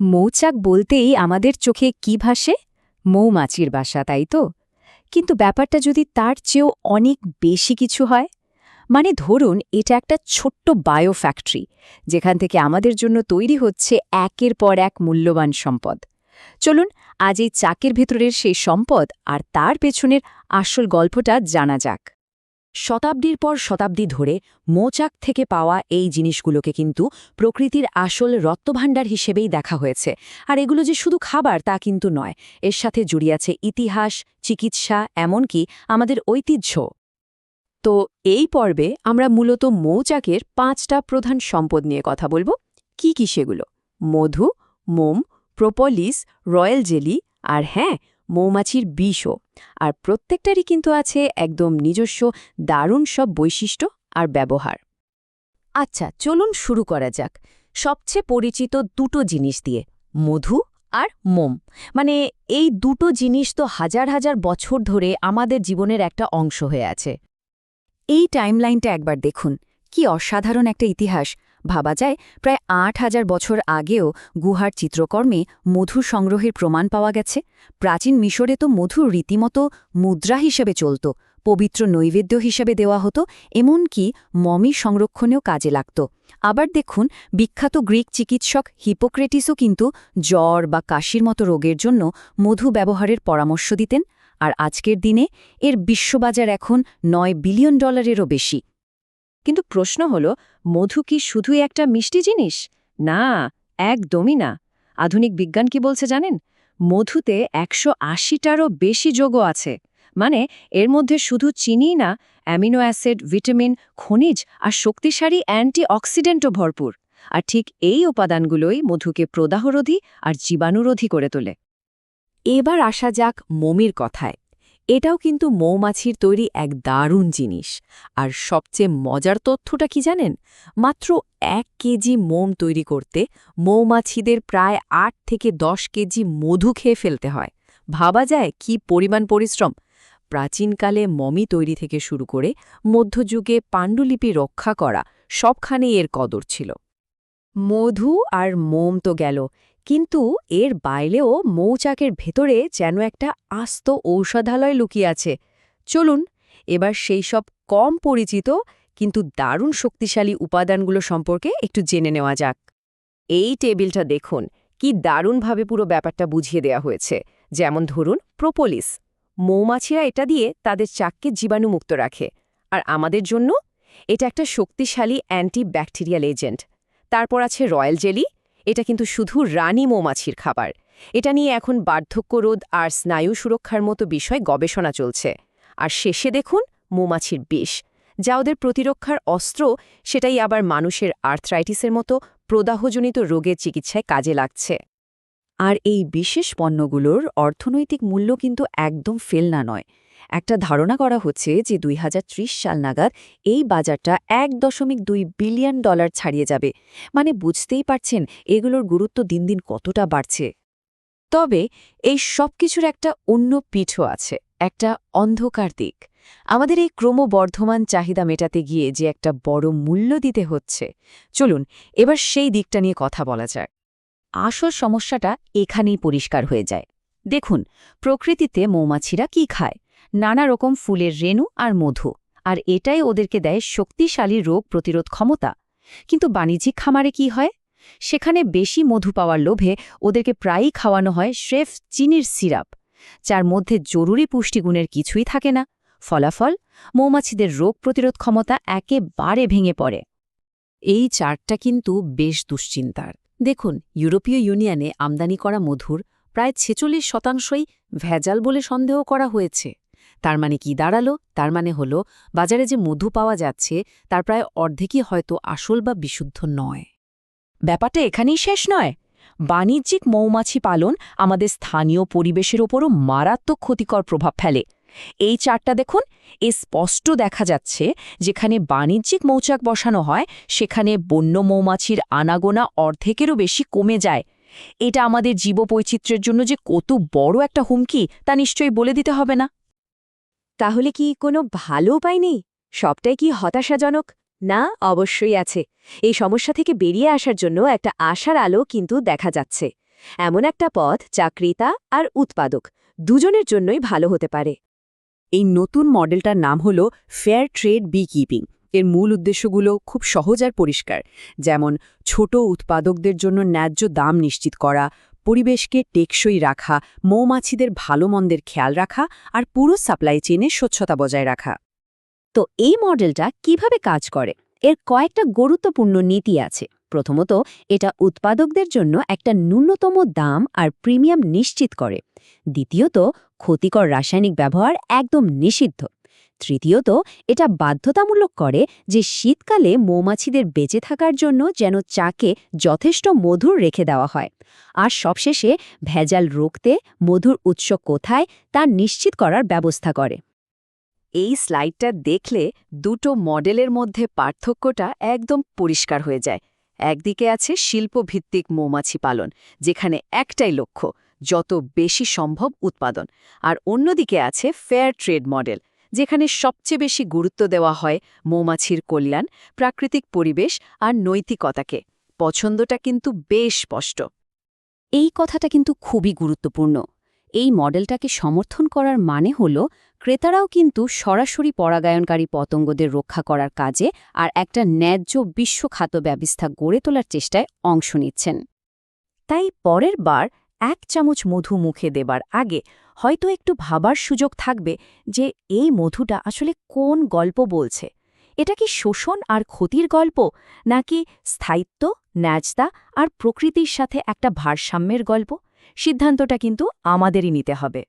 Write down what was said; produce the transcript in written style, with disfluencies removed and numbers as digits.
মৌচাক বলতেই আমাদের চোখে কি ভাসে? মৌমাছির বাসা, তাই তো? কিন্তু ব্যাপারটা যদি তার চেয়েও অনেক বেশি কিছু হয়, মানে ধরুন এটা একটা ছোট্ট বায়ো ফ্যাক্টরি, যেখান থেকে আমাদের জন্য তৈরি হচ্ছে একের পর এক মূল্যবান সম্পদ। চলুন আজ এই চাকের ভেতরের সেই সম্পদ আর তার পেছনের আসল গল্পটা জানা যাক। শতাব্দীর পর শতাব্দী ধরে মৌচাক থেকে পাওয়া এই জিনিসগুলোকে কিন্তু প্রকৃতির আসল রত্নভাণ্ডার হিসেবেই দেখা হয়েছে। আর এগুলো যে শুধু খাবার তা কিন্তু নয়, এর সাথে জড়িয়ে আছে ইতিহাস, চিকিৎসা, এমনকি আমাদের ঐতিহ্য। তো এই পর্বে আমরা মূলত মৌচাকের 5টা প্রধান সম্পদ নিয়ে কথা বলবো। কি কি সেগুলো? মধু, মোম, প্রোপলিস, রয়্যাল জেলি আর হ্যাঁ, মৌমাছির বিষও। আর প্রত্যেকটারই কিন্তু আছে একদম নিজস্ব দারুণ সব বৈশিষ্ট্য আর ব্যবহার। আচ্ছা, চলুন শুরু করা যাক সবচেয়ে পরিচিত দুটো জিনিস দিয়ে, মধু আর মোম। মানে এই দুটো জিনিস তো হাজার হাজার বছর ধরে আমাদের জীবনের একটা অংশ হয়ে আছে। এই টাইমলাইনটা একবার দেখুন, কি অসাধারণ একটা ইতিহাস। ভাবা যায় প্রায় ৮,০০০ বছর আগেও গুহার চিত্রকর্মে মধু সংগ্রহের প্রমাণ পাওয়া গেছে। প্রাচীন মিশরে তো মধু রীতিমতো মুদ্রা হিসেবে চলত, পবিত্র নৈবেদ্য হিসেবে দেওয়া হতো, এমনকি মমি সংরক্ষণেও কাজে লাগত। আবার দেখুন, বিখ্যাত গ্রিক চিকিৎসক হিপোক্রেটিসও কিন্তু জ্বর বা কাশির মতো রোগের জন্য মধু ব্যবহারের পরামর্শ দিতেন। আর আজকের দিনে এর বিশ্ববাজার এখন $9 বিলিয়নেরও বেশি। কিন্তু প্রশ্ন হল, মধু কি শুধুই একটা মিষ্টি জিনিস? না, একদমই না। আধুনিক বিজ্ঞান কি বলছে জানেন? মধুতে 180টারও বেশি যৌগ আছে। মানে এর মধ্যে শুধু চিনি না, অ্যামিনো অ্যাসিড, ভিটামিন, খনিজ আর শক্তিশালী অ্যান্টিঅক্সিডেন্টও ভরপুর। আর ঠিক এই উপাদানগুলোই মধুকে প্রদাহরোধী আর জীবাণুরোধী করে তোলে। এবার আসা যাক মোমের কথায়। এটাও কিন্তু মৌমাছির তৈরি এক দারুণ জিনিস। আর সবচেয়ে মজার তথ্যটা কি জানেন? মাত্র 1 কেজি মোম তৈরি করতে মৌমাছিদের প্রায় 8 থেকে 10 কেজি মধু খেয়ে ফেলতে হয়। ভাবা যায় কি পরিমাণ পরিশ্রম! প্রাচীনকালে মমি তৈরি থেকে শুরু করে মধ্যযুগে পাণ্ডুলিপি রক্ষা করা, সবখানেই এর কদর ছিল। মধু আর মোম তো গেল, কিন্তু এর বাইরেও মৌচাকের ভেতরে যেন একটা আস্ত ঔষধালয় লুকিয়ে আছে। চলুন এবার সেই সব কম পরিচিত কিন্তু দারুণ শক্তিশালী উপাদানগুলো সম্পর্কে একটু জেনে নেওয়া যাক। এই টেবিলটা দেখুন, কি দারুণভাবে পুরো ব্যাপারটা বুঝিয়ে দেয়া হয়েছে। যেমন ধরুন প্রোপোলিস, মৌমাছিরা এটা দিয়ে তাদের চাককে জীবাণুমুক্ত রাখে। আর আমাদের জন্য এটা একটা শক্তিশালী অ্যান্টিব্যাকটেরিয়াল এজেন্ট। তারপর আছে রয়্যাল জেলি, এটা কিন্তু শুধু রানী মৌমাছির খাবার। এটা নিয়ে এখন বার্ধক্যরোধ আর স্নায়ু সুরক্ষার মতো বিষয় গবেষণা চলছে। আর শেষে দেখুন মৌমাছির বিষ, যা ওদের প্রতিরক্ষার অস্ত্র, সেটাই আবার মানুষের আর্থ্রাইটিসের মতো প্রদাহজনিত রোগের চিকিৎসায় কাজে লাগছে। আর এই বিশেষ পণ্যগুলোর অর্থনৈতিক মূল্য কিন্তু একদম ফেলনা নয়। একটা ধারণা করা হচ্ছে যে 2030 সাল নাগাদ এই বাজারটা $1.2 বিলিয়ন ছাড়িয়ে যাবে। মানে বুঝতেই পারছেন এগুলোর গুরুত্ব দিন দিন কতটা বাড়ছে। তবে এই সব কিছুর একটা অন্য পিঠও আছে, একটা অন্ধকার দিক। আমাদের এই ক্রমবর্ধমান চাহিদা মেটাতে গিয়ে যে একটা বড় মূল্য দিতে হচ্ছে, চলুন এবার সেই দিকটা নিয়ে কথা বলা যাক। আসল সমস্যাটা এখানেই পরিষ্কার হয়ে যায়। দেখুন, প্রকৃতিতে মৌমাছিরা কি খায়? নানা রকম ফুলের রেণু আর মধু। আর এটাই ওদেরকে দেয় শক্তিশালী রোগ প্রতিরোধ ক্ষমতা। কিন্তু বাণিজ্যিক খামারে কি হয়? সেখানে বেশি মধু পাওয়ার লোভে ওদেরকে প্রায়ই খাওয়ানো হয় স্রেফ চিনির সিরাপ, যার মধ্যে জরুরি পুষ্টিগুণের কিছুই থাকে না। ফলাফল, মৌমাছিদের রোগ প্রতিরোধ ক্ষমতা একেবারে ভেঙে পড়ে। এই চার্টটা কিন্তু বেশ দুশ্চিন্তার। দেখুন, ইউরোপীয় ইউনিয়নে আমদানি করা মধুর প্রায় 46%ই ভেজাল বলে সন্দেহ করা হয়েছে। তার মানে কি দাঁড়ালো? তার মানে হলো বাজারে যে মধু পাওয়া যাচ্ছে তার প্রায় অর্ধেকই হয়তো আসল বা বিশুদ্ধ নয়। ব্যাপারটা এখানেই শেষ নয়। বাণিজ্যিক মৌমাছি পালন আমাদের স্থানীয় পরিবেশের ওপরও মারাত্মক ক্ষতিকর প্রভাব ফেলে। এই চার্টটা দেখুন, স্পষ্ট দেখা যাচ্ছে যেখানে বাণিজ্যিক মৌচাক বসানো হয় সেখানে বন্য মৌমাছির আনাগোনা অর্ধেকেরও বেশি কমে যায়। এটা আমাদের জীববৈচিত্র্যের জন্য যে কত বড় একটা হুমকি তা নিশ্চয়ই বলে দিতে হবে না। তাহলে কি কোনো ভালো উপায় নেই? সবটাই কি হতাশাজনক? না, অবশ্যই আছে। এই সমস্যা থেকে বেরিয়ে আসার জন্য একটা আশার আলো কিন্তু দেখা যাচ্ছে। এমন একটা পথ যা ক্রেতা আর উৎপাদক দুজনের জন্যই ভালো হতে পারে। এই নতুন মডেলটার নাম হল ফেয়ার ট্রেড বিকিপিং। এর মূল উদ্দেশ্যগুলো খুব সহজ আর পরিষ্কার, যেমন ছোট উৎপাদকদের জন্য ন্যায্য দাম নিশ্চিত করা, পরিবেশকে টেকসই রাখা, মৌমাছিদের ভালো মন্দের খেয়াল রাখা আর পুরো সাপ্লাই চেইনে স্বচ্ছতা বজায় রাখা। তো এই মডেলটা কিভাবে কাজ করে? এর কয়েকটা গুরুত্বপূর্ণ নীতি আছে। প্রথমত, এটা উৎপাদকদের জন্য একটা ন্যূনতম দাম আর প্রিমিয়াম নিশ্চিত করে। দ্বিতীয়ত, ক্ষতিকর রাসায়নিক ব্যবহার একদম নিষিদ্ধ। তৃতীয়ত, এটা বাধ্যতামূলক করে যে শীতকালে মৌমাছিদের বেঁচে থাকার জন্য যেন চাকে যথেষ্ট মধুর রেখে দেওয়া হয়। আর সবশেষে ভেজাল রুখতে মধুর উৎস কোথায় তা নিশ্চিত করার ব্যবস্থা করে। এই স্লাইডটা দেখলে দুটো মডেলের মধ্যে পার্থক্যটা একদম পরিষ্কার হয়ে যায়। একদিকে আছে শিল্পভিত্তিক মৌমাছি পালন, যেখানে একটাই লক্ষ্য যত বেশি সম্ভব উৎপাদন, আর অন্যদিকে আছে ফেয়ার ট্রেড মডেল, যেখানে সবচেয়ে বেশি গুরুত্ব দেওয়া হয় মৌমাছির কল্যাণ, প্রাকৃতিক পরিবেশ আর নৈতিকতাকে। পছন্দটা কিন্তু বেশ স্পষ্ট। এই কথাটা কিন্তু খুবই গুরুত্বপূর্ণ। এই মডেলটাকে সমর্থন করার মানে হল ক্রেতারাও কিন্তু সরাসরি পরাগায়নকারী পতঙ্গদের রক্ষা করার কাজে আর একটা ন্যায্য বিশ্বখাদ্য ব্যবস্থা গড়ে তোলার চেষ্টায় অংশ নিচ্ছেন। তাই পরের বার 1 চামচ মধু মুখে দেবার আগে হয়তো একটু ভাবার সুযোগ থাকবে যে এই মধুটা আসলে কোন গল্প বলছে। এটা কি শোষণ আর ক্ষতির গল্প, নাকি স্থায়িত্ব, ন্যায্যতা আর প্রকৃতির সাথে একটা ভারসাম্যের গল্প? সিদ্ধান্তটা কিন্তু আমাদেরই নিতে হবে।